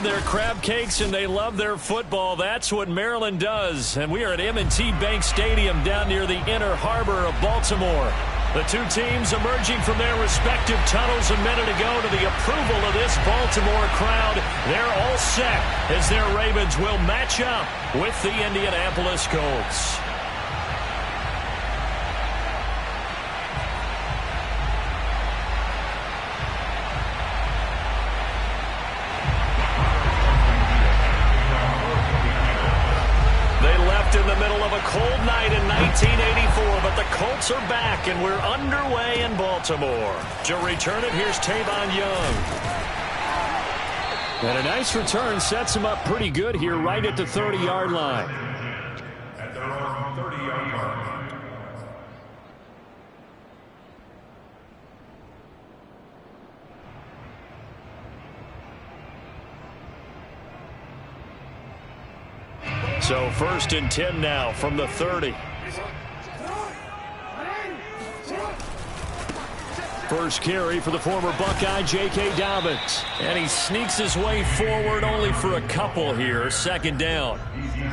their crab cakes and they love their football. That's what Maryland does. And we are at M&T Bank Stadium down near the Inner Harbor of Baltimore. The two teams emerging from their respective tunnels a minute ago to the approval of this Baltimore crowd. They're all set as their Ravens will match up with the Indianapolis Colts. In the middle of a cold night in 1984, but the Colts are back, and we're underway in Baltimore. To return it, here's Tavon Young. And a nice return sets him up pretty good here right at the 30-yard line. At their own 30-yard line. So 1st and 10 now from the 30. First carry for the former Buckeye, J.K. Dobbins. And he sneaks his way forward only for a couple here. 2nd down.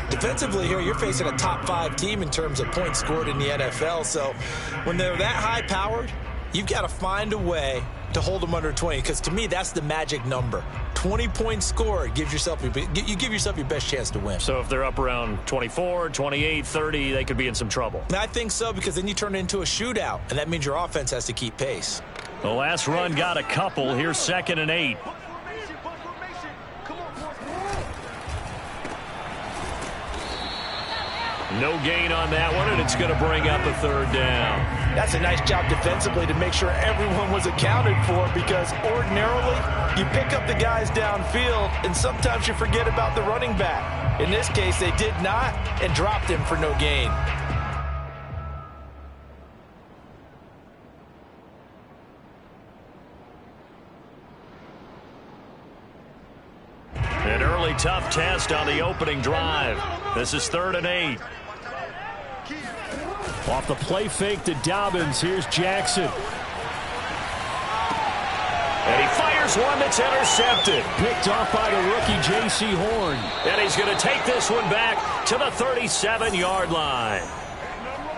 Defensively here, you're facing a top 5 team in terms of points scored in the NFL. So when they're that high-powered, you've got to find a way to hold them under 20, because to me, that's the magic number. 20 points scored, you give yourself your best chance to win. So if they're up around 24, 28, 30, they could be in some trouble. I think so, because then you turn it into a shootout, and that means your offense has to keep pace. The last run got a couple. Here's 2nd and 8. No gain on that one, and it's going to bring up a 3rd down. That's a nice job defensively to make sure everyone was accounted for, because ordinarily you pick up the guys downfield and sometimes you forget about the running back. In this case, they did not and dropped him for no gain. An early tough test on the opening drive. This is 3rd and 8. Off the play fake to Dobbins, here's Jackson. And he fires one that's intercepted. Picked off by the rookie J.C. Horn. And he's going to take this one back to the 37-yard line.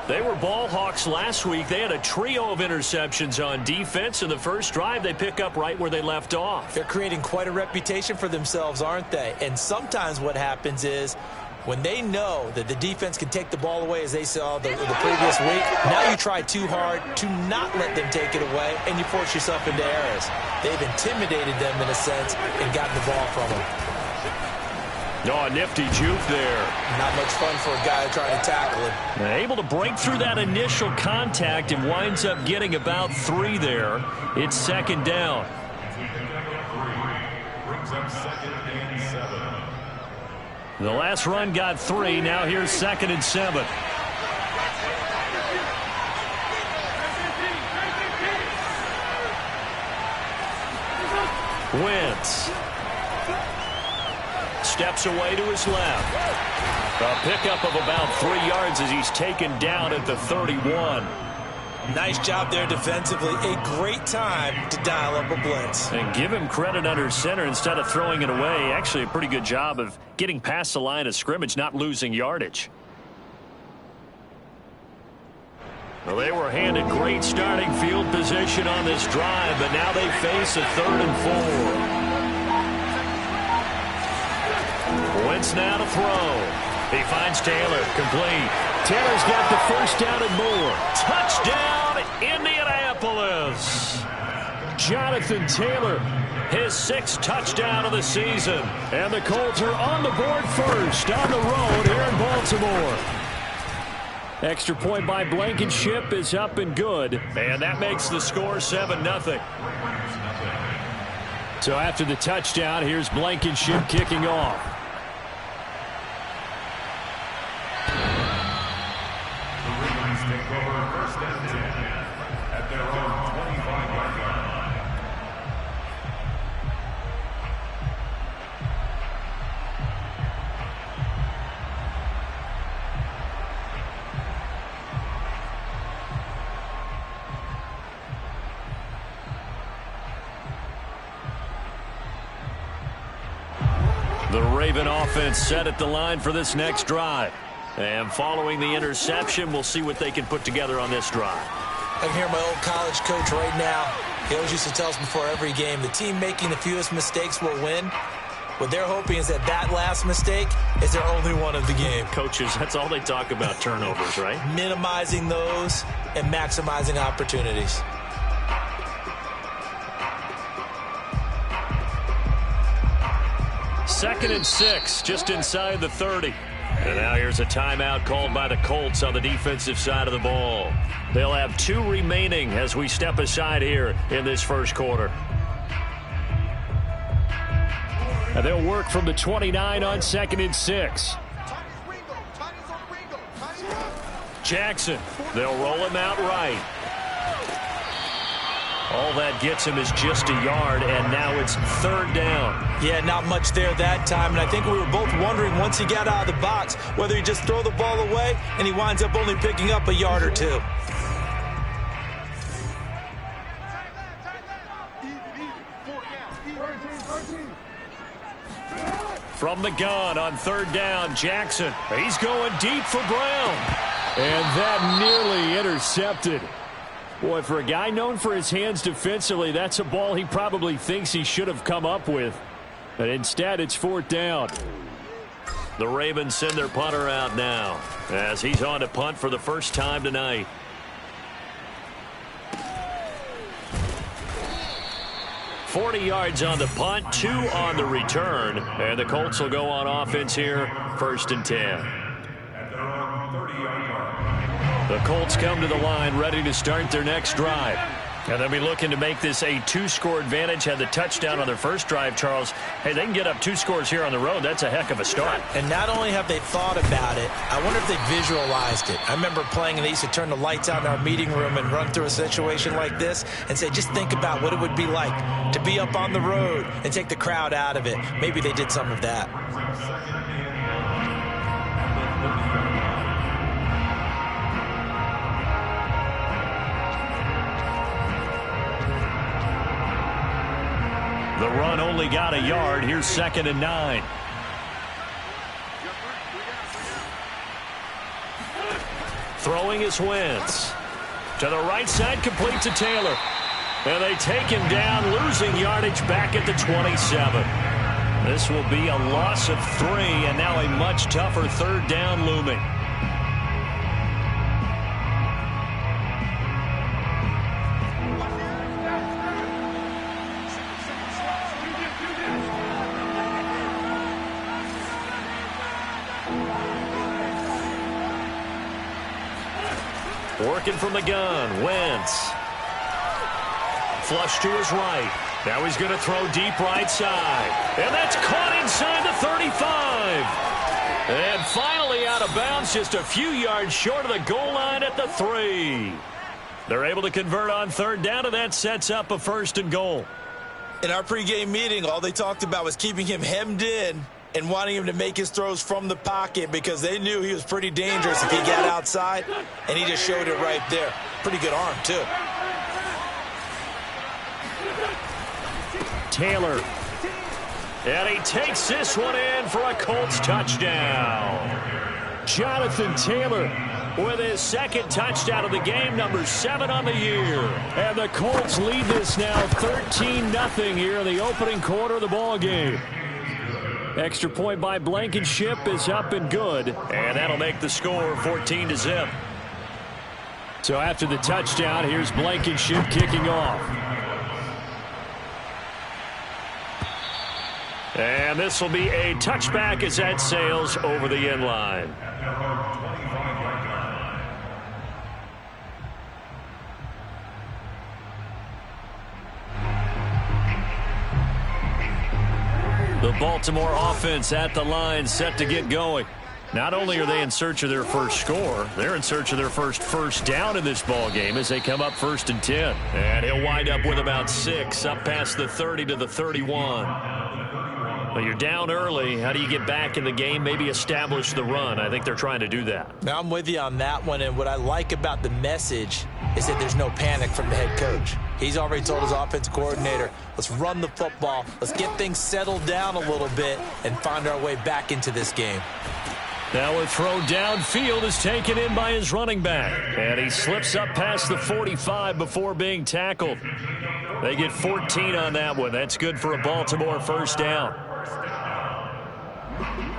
They were ball hawks last week. They had a trio of interceptions on defense. In the first drive, they pick up right where they left off. They're creating quite a reputation for themselves, aren't they? And sometimes what happens is, when they know that the defense can take the ball away, as they saw the previous week, now you try too hard to not let them take it away, and you force yourself into errors. They've intimidated them in a sense and gotten the ball from them. Oh, a nifty juke there. Not much fun for a guy trying to tackle him. Able to break through that initial contact and winds up getting about 3 there. It's 2nd down. Brings up 2nd and 7. The last run got 3. Now here's 2nd and 7. Wentz steps away to his left. A pickup of about 3 yards as he's taken down at the 31. Nice job there defensively. A great time to dial up a blitz. And give him credit under center instead of throwing it away. Actually a pretty good job of getting past the line of scrimmage, not losing yardage. Well, they were handed great starting field position on this drive, but now they face a 3rd and 4. Wentz now to throw. He finds Taylor, complete. Taylor's got the 1st down and more. Touchdown, Indianapolis. Jonathan Taylor, his 6th touchdown of the season. And the Colts are on the board first on the road here in Baltimore. Extra point by Blankenship is up and good. And that makes the score 7-0. So after the touchdown, here's Blankenship kicking off. Take over 1st and 10 at their own 25-yard line. The Raven offense set at the line for this next drive. And following the interception, we'll see what they can put together on this drive. I can hear my old college coach right now. He always used to tell us before every game, the team making the fewest mistakes will win. What they're hoping is that last mistake is their only one of the game. Coaches, that's all they talk about, turnovers, right? Minimizing those and maximizing opportunities. Second and 6, just inside the 30. And now here's a timeout called by the Colts on the defensive side of the ball. They'll have 2 remaining as we step aside here in this first quarter. And they'll work from the 29 on second and 6. Jackson, they'll roll him out right. All that gets him is just a yard, and now it's third down. Yeah, not much there that time, and I think we were both wondering once he got out of the box whether he'd just throw the ball away, and he winds up only picking up a yard or 2. From the gun on third down, Jackson. He's going deep for Brown. And that nearly intercepted. Boy, for a guy known for his hands defensively, that's a ball he probably thinks he should have come up with. But instead, it's fourth down. The Ravens send their punter out now as he's on to punt for the first time tonight. $40 yards on the punt, 2 on the return. And the Colts will go on offense here, first and 10. The Colts come to the line ready to start their next drive. And they'll be looking to make this a 2-score advantage. Had the touchdown on their first drive, Charles. Hey, they can get up 2 scores here on the road. That's a heck of a start. And not only have they thought about it, I wonder if they visualized it. I remember playing, and they used to turn the lights out in our meeting room and run through a situation like this and say, just think about what it would be like to be up on the road and take the crowd out of it. Maybe they did some of that. The run only got a yard. Here's second and 9. Throwing is Wentz. To the right side, complete to Taylor. And they take him down, losing yardage back at the 27. This will be a loss of 3, and now a much tougher third down looming. Working from the gun, Wentz. Flush to his right. Now he's going to throw deep right side. And that's caught inside the 35. And finally out of bounds, just a few yards short of the goal line at the 3. They're able to convert on third down, and that sets up a first and goal. In our pregame meeting, all they talked about was keeping him hemmed in and wanting him to make his throws from the pocket because they knew he was pretty dangerous if he got outside, and he just showed it right there. Pretty good arm, too. Taylor. And he takes this one in for a Colts touchdown. Jonathan Taylor with his second touchdown of the game, number 7 on the year. And the Colts lead this now 13-0 here in the opening quarter of the ball game. Extra point by Blankenship is up and good. And that'll make the score 14-0. So after the touchdown, here's Blankenship kicking off. And this will be a touchback as that sails over the end line. The Baltimore offense at the line set to get going. Not only are they in search of their first score, they're in search of their first down in this ball game as they come up first and 10. And he'll wind up with about 6 up past the 30 to the 31. Well, you're down early. How do you get back in the game, maybe establish the run? I think they're trying to do that. Now, I'm with you on that one, and what I like about the message is that there's no panic from the head coach. He's already told his offensive coordinator, let's run the football, let's get things settled down a little bit and find our way back into this game. Now a throw downfield is taken in by his running back, and he slips up past the 45 before being tackled. They get 14 on that one. That's good for a Baltimore first down.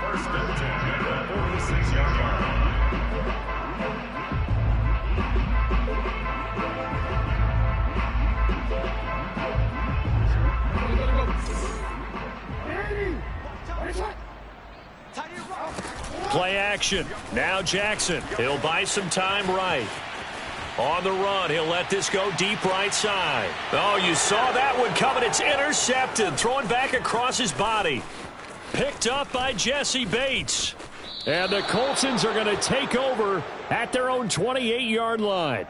First and 10 at the 46-yard line. Play action. Now Jackson. He'll buy some time right. On the run, he'll let this go deep right side. Oh, you saw that one coming. It's intercepted. Throwing back across his body. Picked up by Jesse Bates. And the Coltsons are going to take over at their own 28-yard line.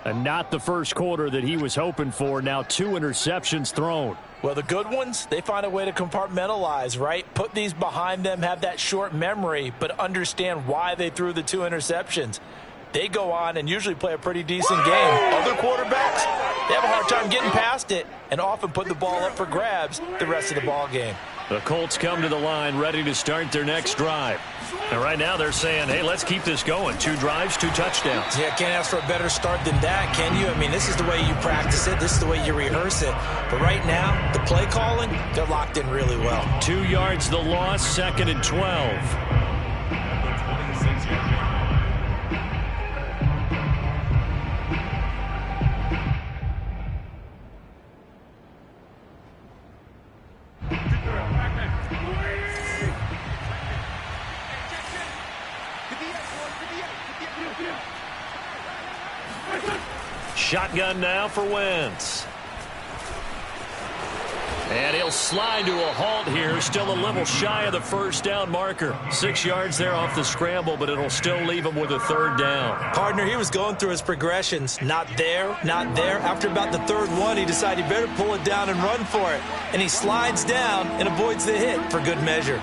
And not the first quarter that he was hoping for. Now 2 interceptions thrown. Well, the good ones, they find a way to compartmentalize, right? Put these behind them, have that short memory, but understand why they threw the 2 interceptions. They go on and usually play a pretty decent game. Other quarterbacks, they have a hard time getting past it and often put the ball up for grabs the rest of the ball game. The Colts come to the line ready to start their next drive. And right now they're saying, hey, let's keep this going. 2 drives, 2 touchdowns. Yeah, can't ask for a better start than that, can you? I mean, this is the way you practice it. This is the way you rehearse it. But right now, the play calling, they're locked in really well. 2 yards the loss, 2nd and 12. Shotgun now for Wentz. And he'll slide to a halt here. Still a little shy of the first down marker. 6 yards there off the scramble, but it'll still leave him with a 3rd down. Partner, he was going through his progressions. Not there, not there. After about the 3rd one, he decided he better pull it down and run for it. And he slides down and avoids the hit for good measure.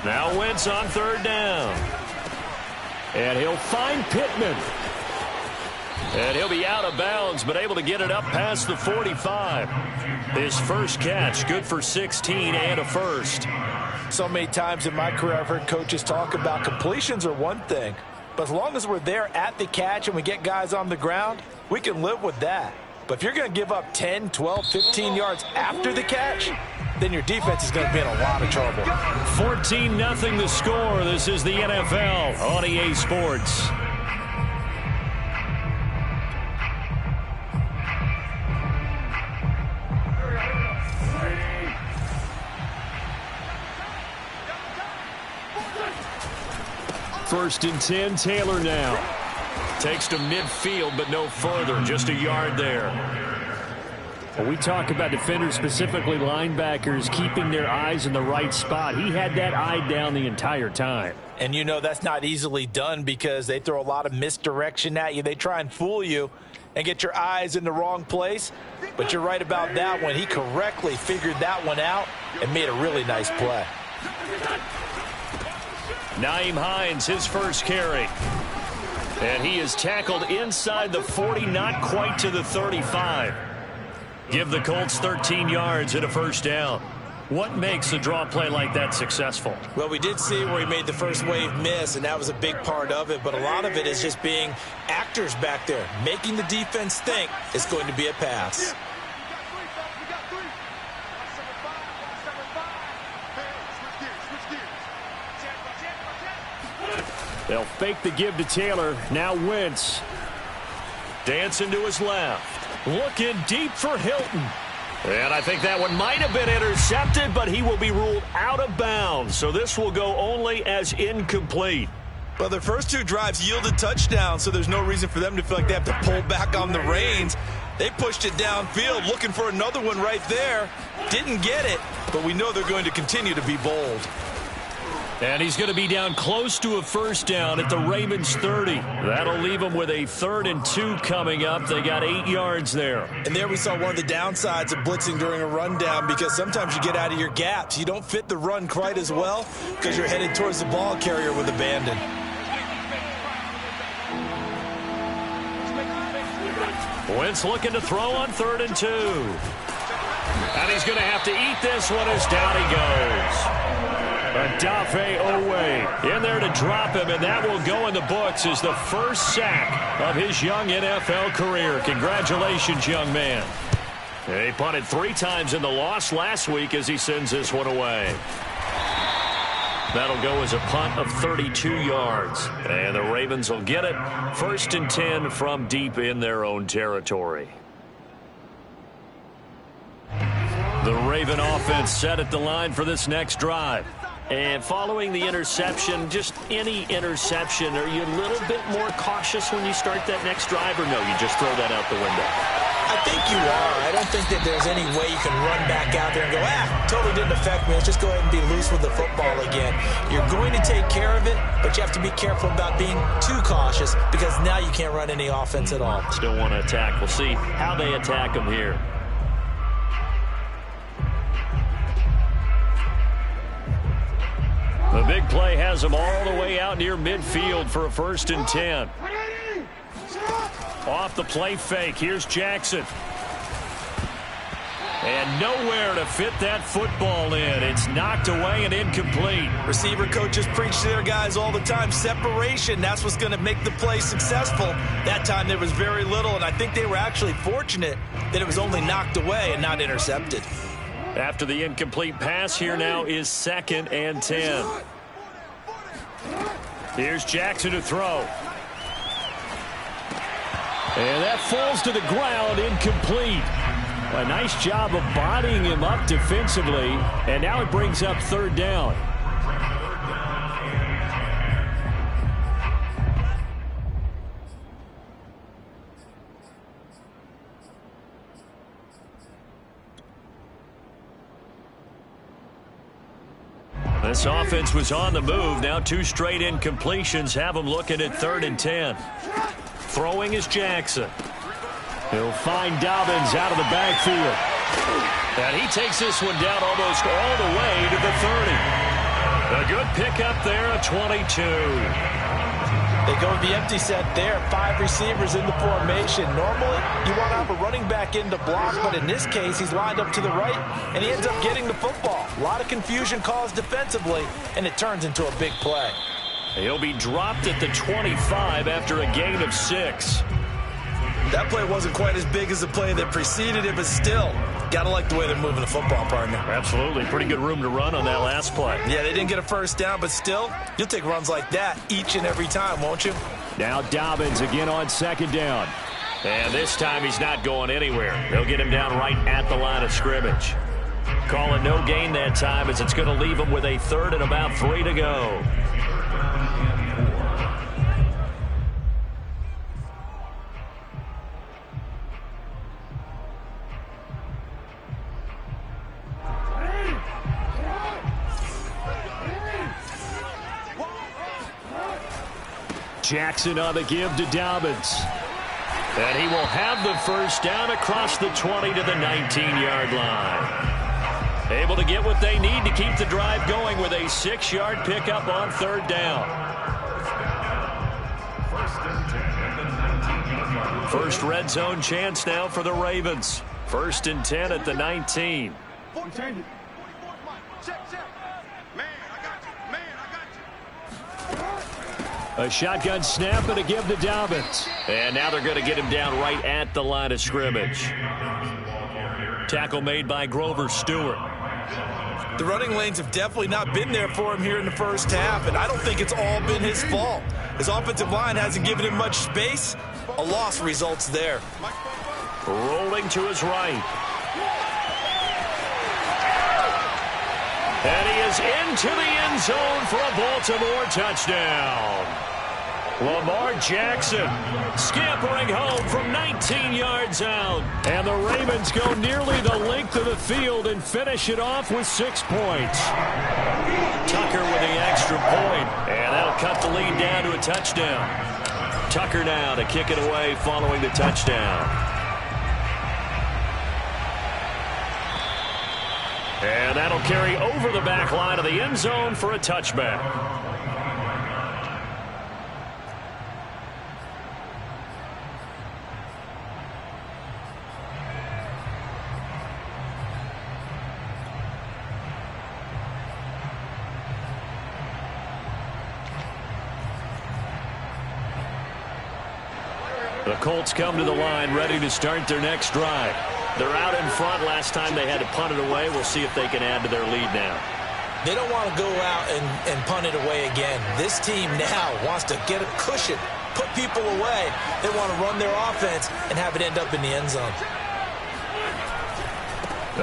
Now Wentz on 3rd down. And he'll find Pittman. And he'll be out of bounds, but able to get it up past the 45. His first catch, good for 16 and a first. So many times in my career I've heard coaches talk about completions are one thing. But as long as we're there at the catch and we get guys on the ground, we can live with that. But if you're going to give up 10, 12, 15 yards after the catch, then your defense is going to be in a lot of trouble. 14-0 the score. This is the NFL on EA Sports. First and 10, Taylor now. Takes to midfield, but no further. Just a yard there. When we talk about defenders, specifically linebackers, keeping their eyes in the right spot, he had that eye down the entire time. And you know that's not easily done because they throw a lot of misdirection at you. They try and fool you and get your eyes in the wrong place. But you're right about that one. He correctly figured that one out and made a really nice play. Nyheim Hines, his first carry. And he is tackled inside the 40, not quite to the 35. Give the Colts 13 yards and a first down. What makes a draw play like that successful? Well, we did see where he made the first wave miss, and that was a big part of it. But a lot of it is just being actors back there, making the defense think it's going to be a pass. They'll fake the give to Taylor. Now Wentz. Dancing to his left. Looking deep for Hilton. And I think that one might have been intercepted, but he will be ruled out of bounds. So this will go only as incomplete. Well, their first 2 drives yielded touchdowns, so there's no reason for them to feel like they have to pull back on the reins. They pushed it downfield, looking for another one right there. Didn't get it, but we know they're going to continue to be bold. And he's going to be down close to a first down at the Ravens 30. That'll leave them with a 3rd and 2 coming up. They got 8 yards there. And there we saw one of the downsides of blitzing during a rundown, because sometimes you get out of your gaps. You don't fit the run quite as well because you're headed towards the ball carrier with abandon. Wentz looking to throw on 3rd and 2. And he's going to have to eat this one as down he goes. Adafe Owe in there to drop him, and that will go in the books as the first sack of his young NFL career. Congratulations, young man. He punted 3 times in the loss last week as he sends this one away. That'll go as a punt of 32 yards. And the Ravens will get it. 1st and 10 from deep in their own territory. The Raven offense set at the line for this next drive. And following the interception, just any interception, are you a little bit more cautious when you start that next drive, or no, you just throw that out the window? I think you are. I don't think that there's any way you can run back out there and go, totally didn't affect me. Let's just go ahead and be loose with the football again. You're going to take care of it, but you have to be careful about being too cautious, because now you can't run any offense at all. Still want to attack. We'll see how they attack them here. The big play has him all the way out near midfield for a 1st and 10. Off the play fake. Here's Jackson. And nowhere to fit that football in. It's knocked away and incomplete. Receiver coaches preach to their guys all the time. Separation, that's what's going to make the play successful. That time there was very little, and I think they were actually fortunate that it was only knocked away and not intercepted. After the incomplete pass, here now is 2nd and 10. Here's Jackson to throw. And that falls to the ground, incomplete. A nice job of bodying him up defensively, and now it brings up 3rd down. This offense was on the move. Now 2 straight incompletions have them looking at 3rd and 10. Throwing is Jackson. He'll find Dobbins out of the backfield. And he takes this one down almost all the way to the 30. A good pickup there at 22. They go with the empty set there. 5 receivers in the formation. Normally, you want to have a running back in to block, but in this case, he's lined up to the right, and he ends up getting the football. A lot of confusion caused defensively, and it turns into a big play. He'll be dropped at the 25 after a gain of 6. That play wasn't quite as big as the play that preceded it, but still, gotta like the way they're moving the football, partner. Absolutely. Pretty good room to run on that last play. Yeah, they didn't get a first down, but still, you'll take runs like that each and every time, won't you? Now Dobbins again on 2nd down. And this time he's not going anywhere. They'll get him down right at the line of scrimmage. Call it no gain that time, as it's going to leave him with a 3rd and about 3 to go. Jackson on the give to Dobbins. And he will have the first down across the 20 to the 19-yard line. Able to get what they need to keep the drive going with a 6-yard pickup on 3rd down. First red zone chance now for the Ravens. 1st and 10 at the 19. A shotgun snap and a give to Dobbins. And now they're going to get him down right at the line of scrimmage. Tackle made by Grover Stewart. The running lanes have definitely not been there for him here in the first half, and I don't think it's all been his fault. His offensive line hasn't given him much space. A loss results there. Rolling to his right. And he is into the end zone for a Baltimore touchdown. Lamar Jackson scampering home from 19 yards out. And the Ravens go nearly the length of the field and finish it off with 6 points. Tucker with the extra point, and that'll cut the lead down to a touchdown. Tucker now to kick it away following the touchdown. And that'll carry over the back line of the end zone for a touchback. The Colts come to the line ready to start their next drive. They're out in front. Last time they had to punt it away. We'll see if they can add to their lead now. They don't want to go out and punt it away again. This team now wants to get a cushion, put people away. They want to run their offense and have it end up in the end zone.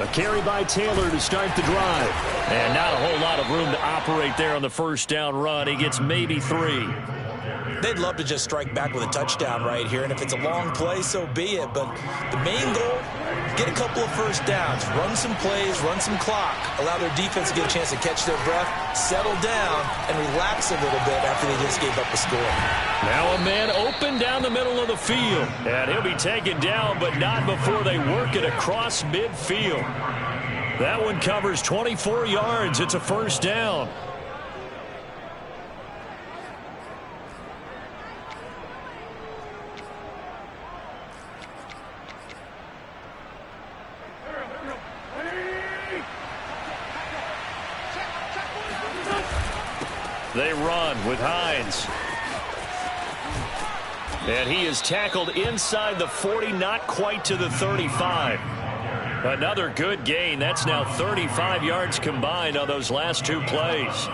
A carry by Taylor to start the drive. And not a whole lot of room to operate there on the first down run. He gets maybe 3. They'd love to just strike back with a touchdown right here, and if it's a long play, so be it. But the main goal, get a couple of first downs, run some plays, run some clock, allow their defense to get a chance to catch their breath, settle down, and relax a little bit after they just gave up a score. Now a man open down the middle of the field, and he'll be taken down, but not before they work it across midfield. That one covers 24 yards. It's a first down. They run with Hines. And he is tackled inside the 40, not quite to the 35. Another good gain. That's now 35 yards combined on those last 2 plays.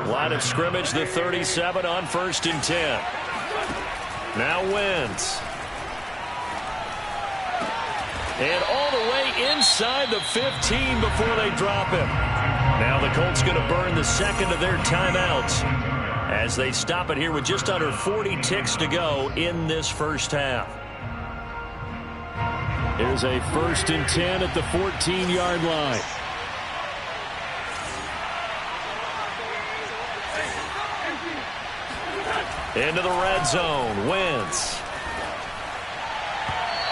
Line of scrimmage, the 37 on 1st and 10. Now Wentz. And all the way inside the 15 before they drop him. Now the Colts going to burn the second of their timeouts as they stop it here with just under 40 ticks to go in this first half. Here's a 1st and 10 at the 14-yard line. Into the red zone, Wentz.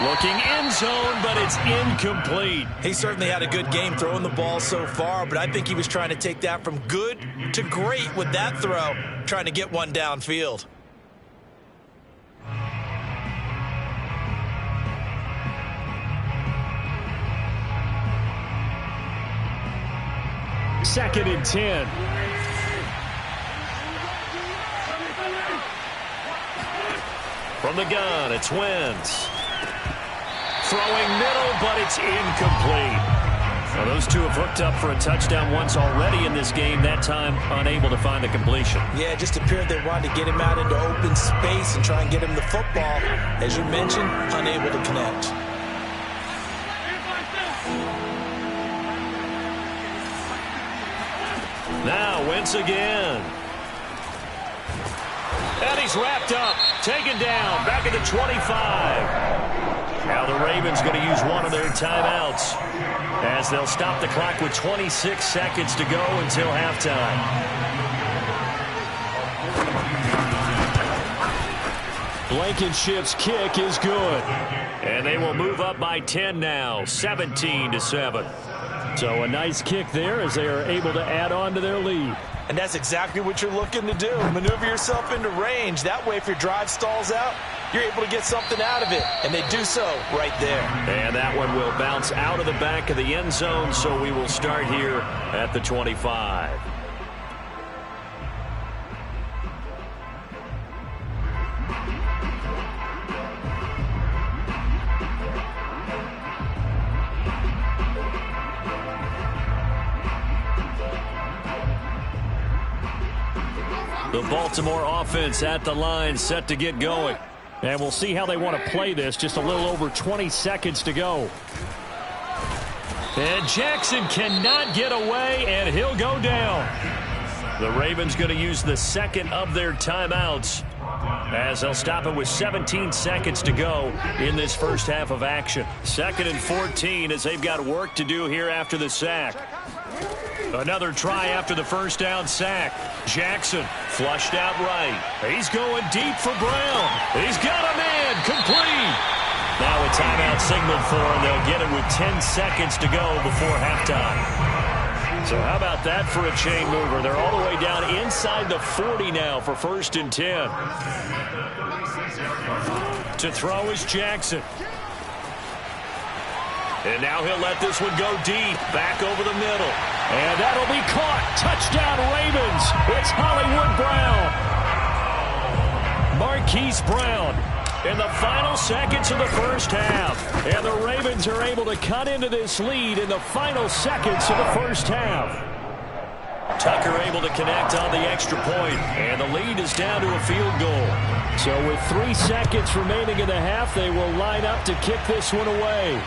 Looking end zone, but it's incomplete. He certainly had a good game throwing the ball so far, but I think he was trying to take that from good to great with that throw, trying to get one downfield. Second and 10. From the gun, it's Wentz. Throwing middle, but it's incomplete. Well, those two have hooked up for a touchdown once already in this game, that time unable to find the completion. Yeah, it just appeared they wanted to get him out into open space and try and get him the football. As you mentioned, unable to connect. Now Wentz again. And he's wrapped up, taken down, back at the 25. Now the Ravens going to use one of their timeouts as they'll stop the clock with 26 seconds to go until halftime. Blankenship's kick is good. And they will move up by 10 now, 17-7. So a nice kick there as they are able to add on to their lead. And that's exactly what you're looking to do. Maneuver yourself into range. That way, if your drive stalls out, you're able to get something out of it. And they do so right there. And that one will bounce out of the back of the end zone, so we will start here at the 25. The Baltimore offense at the line, set to get going. And we'll see how they want to play this. Just a little over 20 seconds to go. And Jackson cannot get away, and he'll go down. The Ravens going to use the second of their timeouts as they'll stop it with 17 seconds to go in this first half of action. 2nd and 14 as they've got work to do here after the sack. Another try after the first down sack. Jackson flushed out right. He's going deep for Brown. He's got a man complete. Now a timeout signaled for, and they'll get it with 10 seconds to go before halftime. So how about that for a chain mover? They're all the way down inside the 40 now for 1st and 10. To throw is Jackson. And now he'll let this one go deep, back over the middle. And that'll be caught. Touchdown, Ravens. It's Hollywood Brown. Marquise Brown in the final seconds of the first half. And the Ravens are able to cut into this lead in the final seconds of the first half. Tucker able to connect on the extra point, and the lead is down to a field goal. So with 3 seconds remaining in the half, they will line up to kick this one away.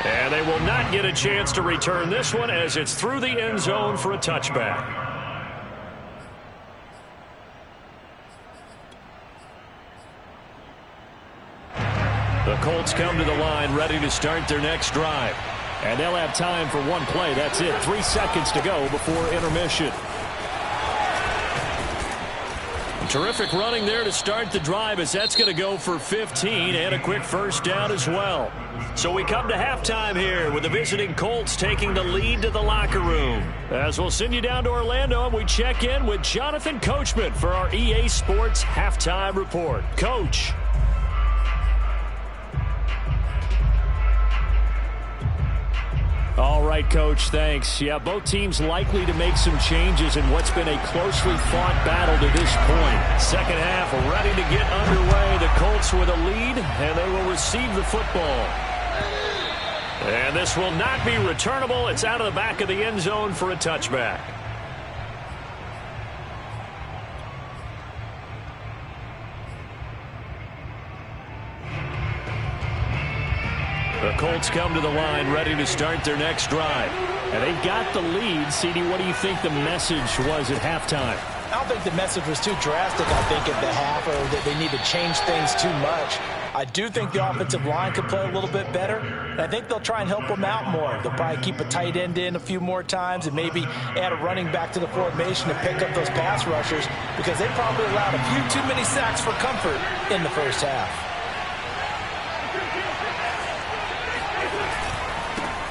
And they will not get a chance to return this one as it's through the end zone for a touchback. The Colts come to the line ready to start their next drive. And they'll have time for one play. That's it. 3 seconds to go before intermission. Terrific running there to start the drive as that's going to go for 15 and a quick first down as well. So we come to halftime here with the visiting Colts taking the lead to the locker room. As we'll send you down to Orlando and we check in with Jonathan Coachman for our EA Sports Halftime Report. Coach. All right, Coach, thanks. Yeah, both teams likely to make some changes in what's been a closely fought battle to this point. Second half ready to get underway. The Colts with a lead, and they will receive the football. And this will not be returnable. It's out of the back of the end zone for a touchback. The Colts come to the line ready to start their next drive. And they've got the lead. CD, what do you think the message was at halftime? I don't think the message was too drastic, I think, at the half, or that they need to change things too much. I do think the offensive line could play a little bit better, and I think they'll try and help them out more. They'll probably keep a tight end in a few more times and maybe add a running back to the formation to pick up those pass rushers because they probably allowed a few too many sacks for comfort in the first half.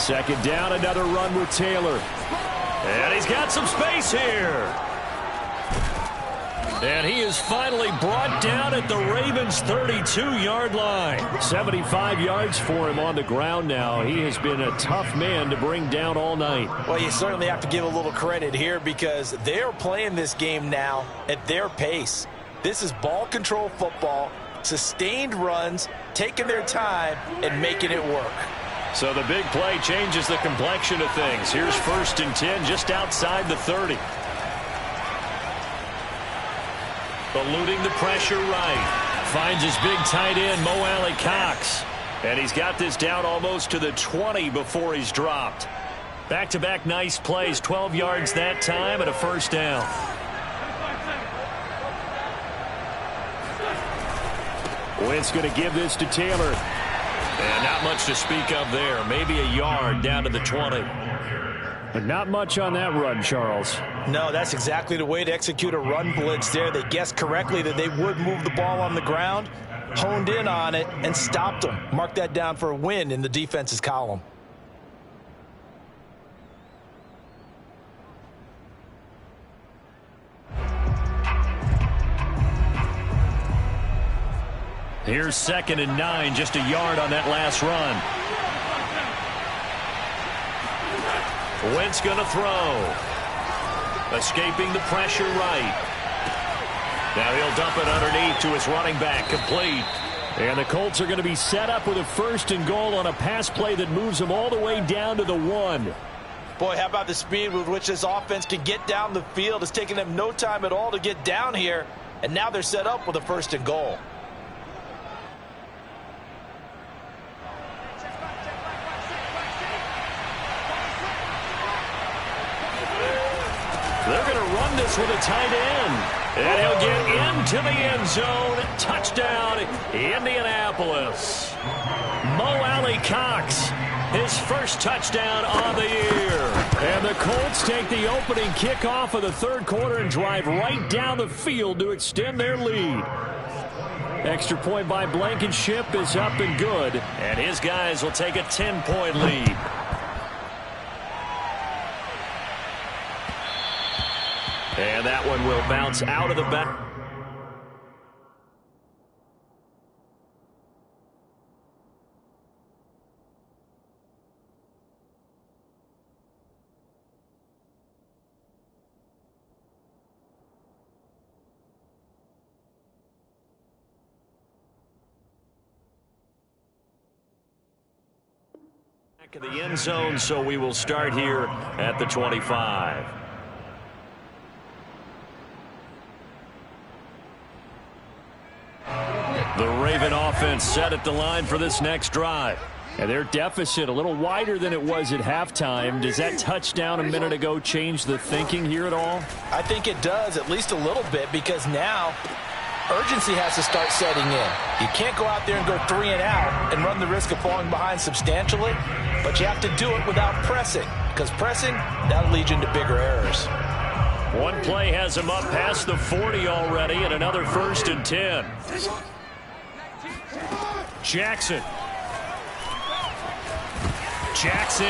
Second down, another run with Taylor. And he's got some space here. And he is finally brought down at the Ravens' 32-yard line. 75 yards for him on the ground now. He has been a tough man to bring down all night. Well, you certainly have to give a little credit here because they're playing this game now at their pace. This is ball control football, sustained runs, taking their time, and making it work. So the big play changes the complexion of things. Here's 1st and 10 just outside the 30. Eluding the pressure right. Finds his big tight end, Mo Alley Cox. And he's got this down almost to the 20 before he's dropped. Back-to-back nice plays, 12 yards that time and a first down. Wentz going to give this to Taylor. And not much to speak of there. Maybe a yard down to the 20. But not much on that run, Charles. No, that's exactly the way to execute a run blitz there. They guessed correctly that they would move the ball on the ground, honed in on it, and stopped them. Mark that down for a win in the defense's column. Here's 2nd and 9, just a yard on that last run. Wentz going to throw. Escaping the pressure right. Now he'll dump it underneath to his running back, complete. And the Colts are going to be set up with a 1st and goal on a pass play that moves them all the way down to the 1. Boy, how about the speed with which this offense can get down the field? It's taken them no time at all to get down here, and now they're set up with a 1st and goal. They're this with a tight end. And he'll get into the end zone. Touchdown, Indianapolis. Mo Alley-Cox, his first touchdown on the year. And the Colts take the opening kickoff of the third quarter and drive right down the field to extend their lead. Extra point by Blankenship is up and good. And his guys will take a 10-point lead. And that one will bounce out of the back. Back of the end zone, so we will start here at the 25. The Raven offense set at the line for this next drive. And their deficit a little wider than it was at halftime. Does that touchdown a minute ago change the thinking here at all? I think it does, at least a little bit, because now urgency has to start setting in. You can't go out there and go 3 and out and run the risk of falling behind substantially, but you have to do it without pressing, because pressing, that'll lead you into bigger errors. One play has him up past the 40 already, and another 1st and 10. Jackson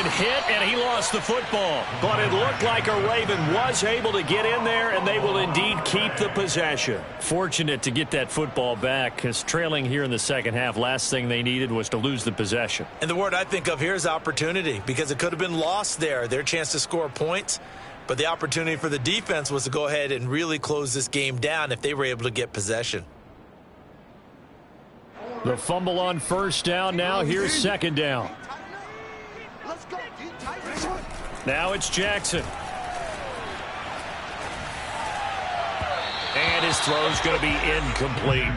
hit, and he lost the football. But it looked like a Raven was able to get in there, and they will indeed keep the possession. Fortunate to get that football back, because trailing here in the second half, last thing they needed was to lose the possession. And the word I think of here is opportunity, because it could have been lost there, their chance to score points. But the opportunity for the defense was to go ahead and really close this game down if they were able to get possession. The fumble on 1st down. Now here's 2nd down. Now it's Jackson. And his throw's going to be incomplete.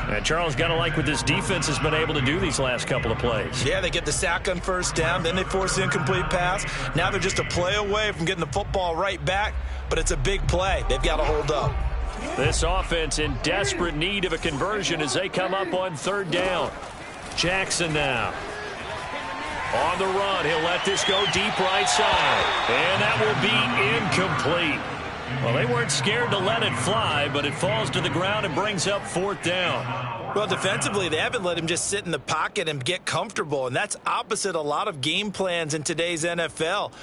And Charles, got to like what this defense has been able to do these last couple of plays. Yeah, they get the sack on 1st down, then they force the incomplete pass. Now they're just a play away from getting the football right back, but it's a big play. They've got to hold up. This offense in desperate need of a conversion as they come up on 3rd down. Jackson now. On the run, he'll let this go deep right side. And that will be incomplete. Well, they weren't scared to let it fly, but it falls to the ground and brings up 4th down. Well, defensively, they haven't let him just sit in the pocket and get comfortable, and that's opposite a lot of game plans in today's NFL.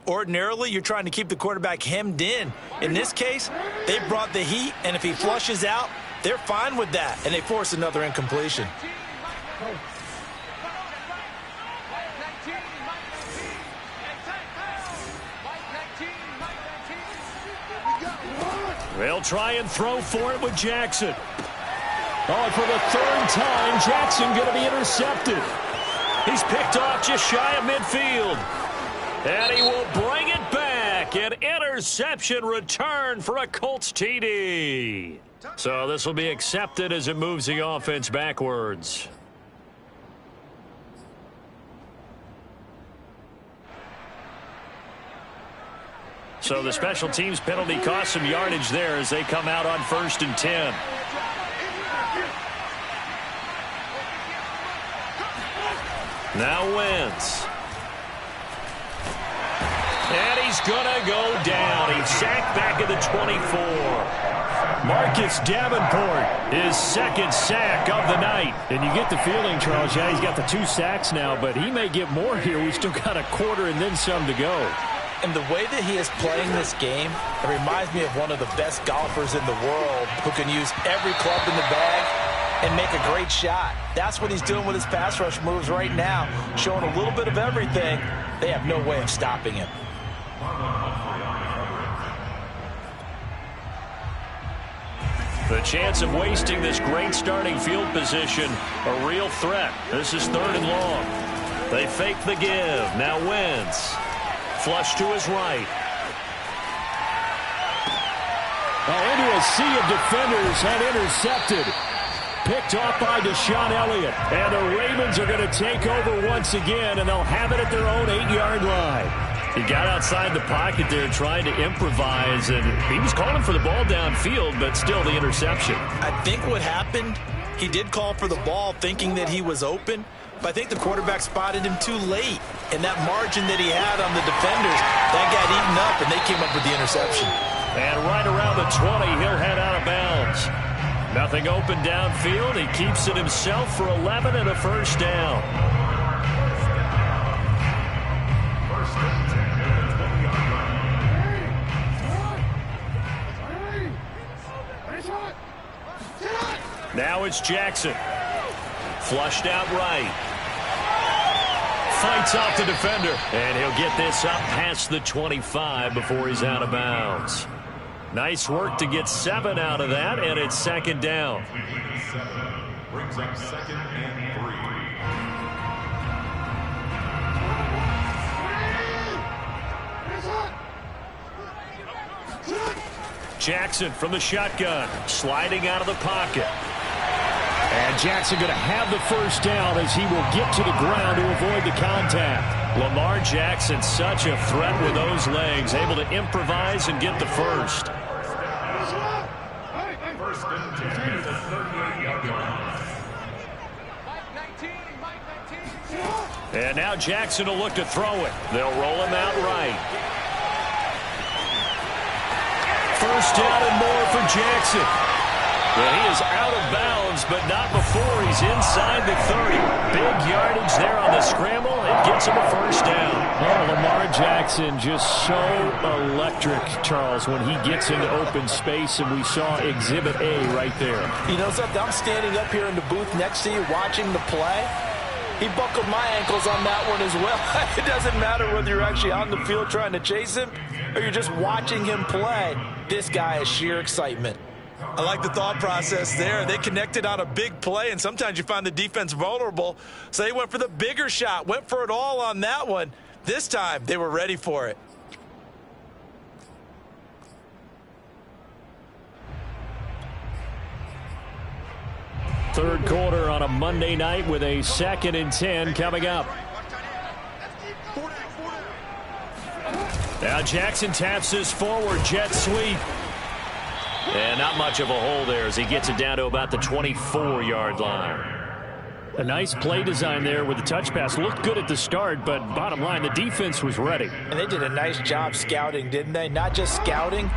Ordinarily, you're trying to keep the quarterback hemmed in. In this case, they brought the heat, and if he flushes out, they're fine with that, and they force another incompletion. They'll try and throw for it with Jackson. Oh, and for the 3rd time, Jackson going to be intercepted. He's picked off just shy of midfield. And he will bring it back. An interception return for a Colts TD. So this will be accepted as it moves the offense backwards. So the special teams penalty cost some yardage there as they come out on 1st and 10. Now Wentz. And he's going to go down. He's sacked back at the 24. Marcus Davenport, his 2nd sack of the night. And you get the feeling, Charles, yeah, he's got the 2 sacks now, but he may get more here. We've still got a quarter and then some to go. And the way that he is playing this game, it reminds me of one of the best golfers in the world who can use every club in the bag and make a great shot. That's what he's doing with his pass rush moves right now, showing a little bit of everything. They have no way of stopping him. The chance of wasting this great starting field position, a real threat. This is 3rd and long. They fake the give. Now Wentz. Flush to his right. Into a sea of defenders and intercepted. Picked off by Deshaun Elliott. And the Ravens are going to take over once again, and they'll have it at their own 8-yard line. He got outside the pocket there trying to improvise, and he was calling for the ball downfield, but still the interception. I think what happened, he did call for the ball thinking that he was open, but I think the quarterback spotted him too late. And that margin that he had on the defenders, that got eaten up, and they came up with the interception. And right around the 20, he'll head out of bounds. Nothing open downfield. He keeps it himself for 11 and a first down. Now it's Jackson. Flushed out right. Fights off the defender. And he'll get this up past the 25 before he's out of bounds. Nice work to get 7 out of that, and it's second down. Brings up 2nd and 3. Jackson from the shotgun, sliding out of the pocket. And Jackson going to have the first down as he will get to the ground to avoid the contact. Lamar Jackson, such a threat with those legs, able to improvise and get the first. First and 10 at the 38-yard line. And now Jackson will look to throw it. They'll roll him out right. First down and more for Jackson. Well, he is out of bounds, but not before he's inside the 30. Big yardage there on the scramble. It gets him a first down. Oh, Lamar Jackson just so electric, Charles, when he gets into open space, and we saw Exhibit A right there. You know something? I'm standing up here in the booth next to you watching the play. He buckled my ankles on that one as well. It doesn't matter whether you're actually on the field trying to chase him or you're just watching him play. This guy is sheer excitement. I like the thought process there. They connected on a big play, and sometimes you find the defense vulnerable. So they went for the bigger shot, went for it all on that one. This time, they were ready for it. Third quarter on a Monday night with a 2nd and 10 coming up. Now Jackson taps this forward jet sweep. And not much of a hole there as he gets it down to about the 24-yard line. A nice play design there with the touch pass. Looked good at the start, but bottom line, the defense was ready. And they did a nice job scouting, didn't they? Not just scouting,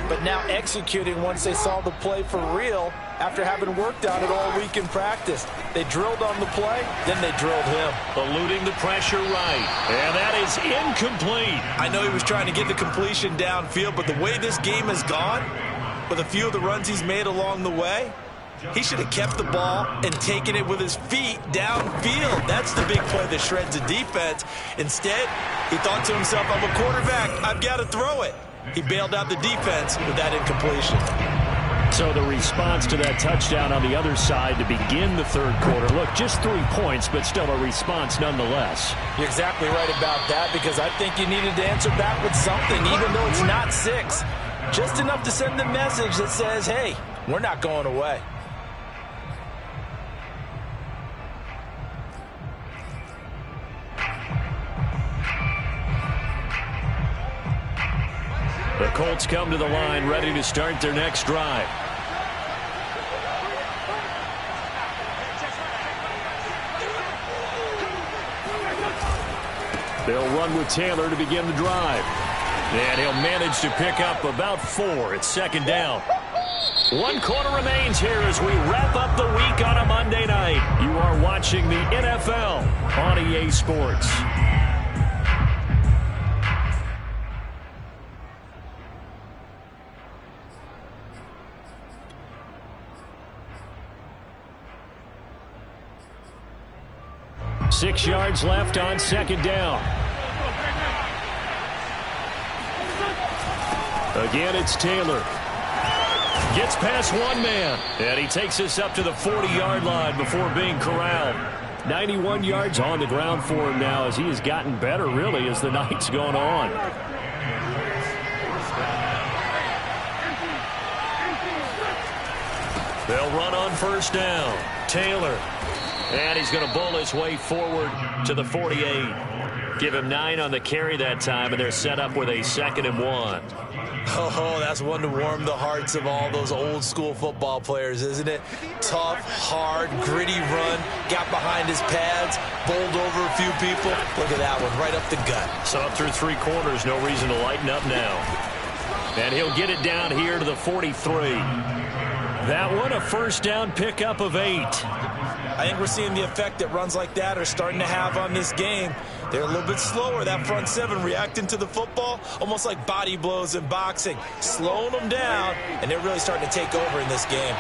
but now executing once they saw the play for real after having worked on it all week in practice. They drilled on the play, then they drilled him. Eluding the pressure right. And that is incomplete. I know he was trying to get the completion downfield, but the way this game has gone, with a few of the runs he's made along the way, he should have kept the ball and taken it with his feet downfield. That's the big play that shreds the defense. Instead, he thought to himself, I'm a quarterback, I've got to throw it. He bailed out the defense with that incompletion. So the response to that touchdown on the other side to begin the third quarter. Look, just 3 points, but still a response nonetheless. You're exactly right about that, because I think you needed to answer back with something, even though it's not 6. Just enough to send the message that says, hey, we're not going away. The Colts come to the line ready to start their next drive. They'll run with Taylor to begin the drive. And he'll manage to pick up about 4. It's second down. 1 quarter remains here as we wrap up the week on a Monday night. You are watching the NFL on EA Sports. Six yards left on second down. Again, it's Taylor. Gets past one man. And he takes us up to the 40-yard line before being corralled. 91 yards on the ground for him now as he has gotten better, really, as the night's gone on. They'll run on first down. Taylor. And he's going to bowl his way forward to the 48. Give him 9 on the carry that time, and they're set up with a 2nd and 1. Oh, that's one to warm the hearts of all those old-school football players, isn't it? Tough, hard, gritty run, got behind his pads, bowled over a few people. Look at that one, right up the gut. So up through 3 quarters, no reason to lighten up now. And he'll get it down here to the 43. That one, a first down pickup of 8. I think we're seeing the effect that runs like that are starting to have on this game. They're a little bit slower, that front 7 reacting to the football, almost like body blows in boxing, slowing them down, and they're really starting to take over in this game.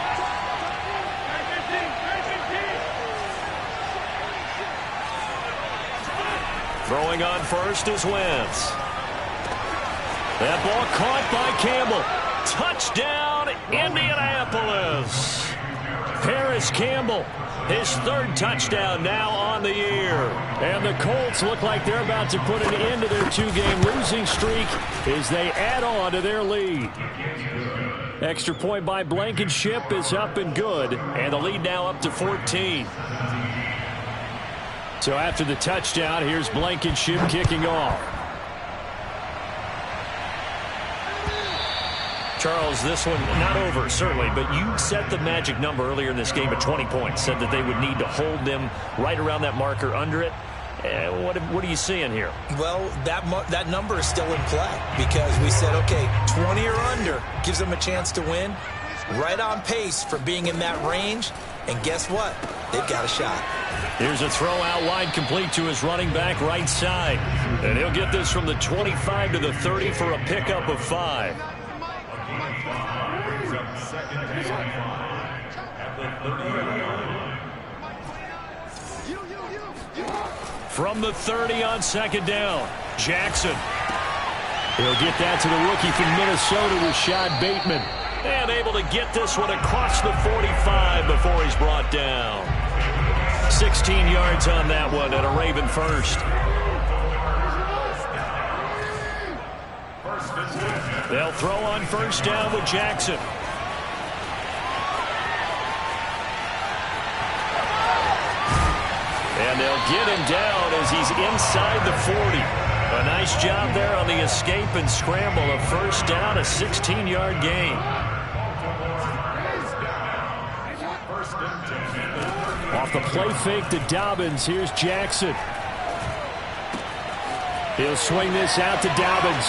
Throwing on first is Wentz. That ball caught by Campbell. Touchdown, Indianapolis. Paris Campbell, his 3rd touchdown now on the year. And the Colts look like they're about to put an end to their 2-game losing streak as they add on to their lead. Extra point by Blankenship is up and good, and the lead now up to 14. So after the touchdown, here's Blankenship kicking off. Charles, this one not over, certainly, but you set the magic number earlier in this game at 20 points, said that they would need to hold them right around that marker under it. What are you seeing here? Well, that number is still in play because we said, okay, 20 or under gives them a chance to win. Right on pace for being in that range, and guess what? They've got a shot. Here's a throw out wide, complete to his running back right side. And he'll get this from the 25 to the 30 for a pickup of 5. From the 30 on 2nd down, Jackson. He'll get that to the rookie from Minnesota, Rashad Bateman. And able to get this one across the 45 before he's brought down. 16 yards on that one and a Raven first. They'll throw on first down with Jackson. And they'll get him down as he's inside the 40. A nice job there on the escape and scramble. A first down, a 16-yard gain. Off the play fake to Dobbins. Here's Jackson. He'll swing this out to Dobbins.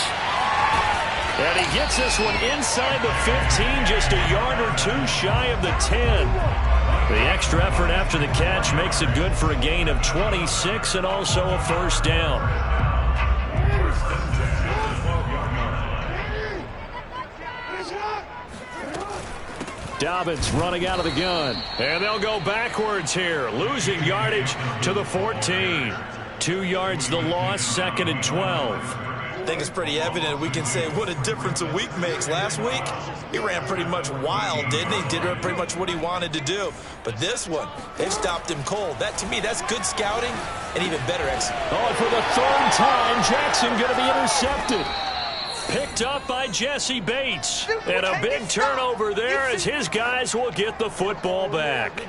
And he gets this one inside the 15, just a yard or 2 shy of the 10. The extra effort after the catch makes it good for a gain of 26 and also a first down. Dobbins running out of the gun. And they'll go backwards here, losing yardage to the 14. 2 yards the loss, 2nd and 12. I think it's pretty evident we can say what a difference a week makes. Last week, he ran pretty much wild, didn't he? Did pretty much what he wanted to do. But this one, they've stopped him cold. That, to me, that's good scouting and even better execution. Oh, for the 3rd time, Jackson going to be intercepted. Picked up by Jesse Bates. And a big turnover there as his guys will get the football back.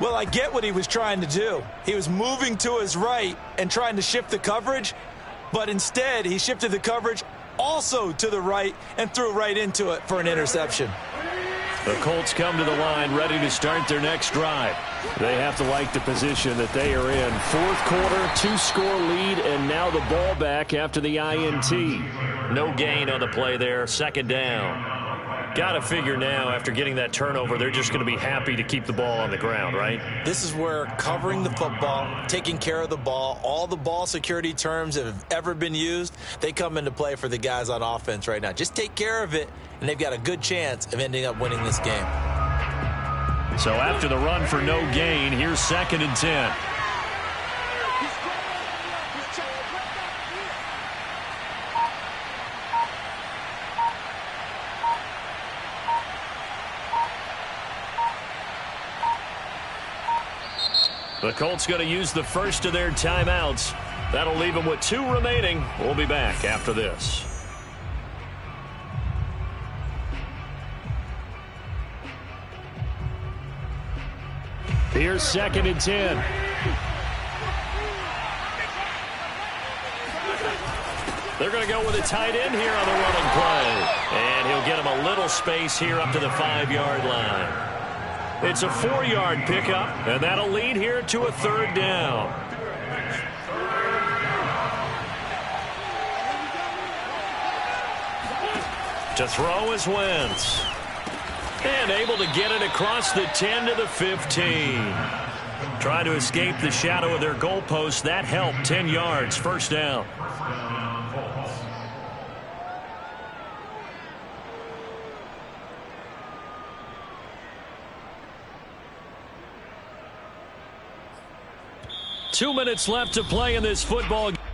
Well, I get what he was trying to do. He was moving to his right and trying to shift the coverage. But instead, he shifted the coverage also to the right and threw right into it for an interception. The Colts come to the line ready to start their next drive. They have to like the position that they are in. 4th quarter, 2-score lead, and now the ball back after the INT. No gain on the play there, 2nd down. Got to figure now, after getting that turnover, they're just going to be happy to keep the ball on the ground, right? This is where covering the football, taking care of the ball, all the ball security terms that have ever been used, they come into play for the guys on offense right now. Just take care of it, and they've got a good chance of ending up winning this game. So after the run for no gain, here's 2nd and 10. The Colts going to use the first of their timeouts. That'll leave them with 2 remaining. We'll be back after this. Here's 2nd and 10. They're going to go with a tight end here on the running play. And he'll get him a little space here up to the 5-yard line. It's a 4-yard pickup, and that'll lead here to a 3rd down. To throw is Wentz. And able to get it across the 10 to the 15. Trying to escape the shadow of their goalpost. That helped. 10 yards. 1st down. Two minutes left to play in this football game.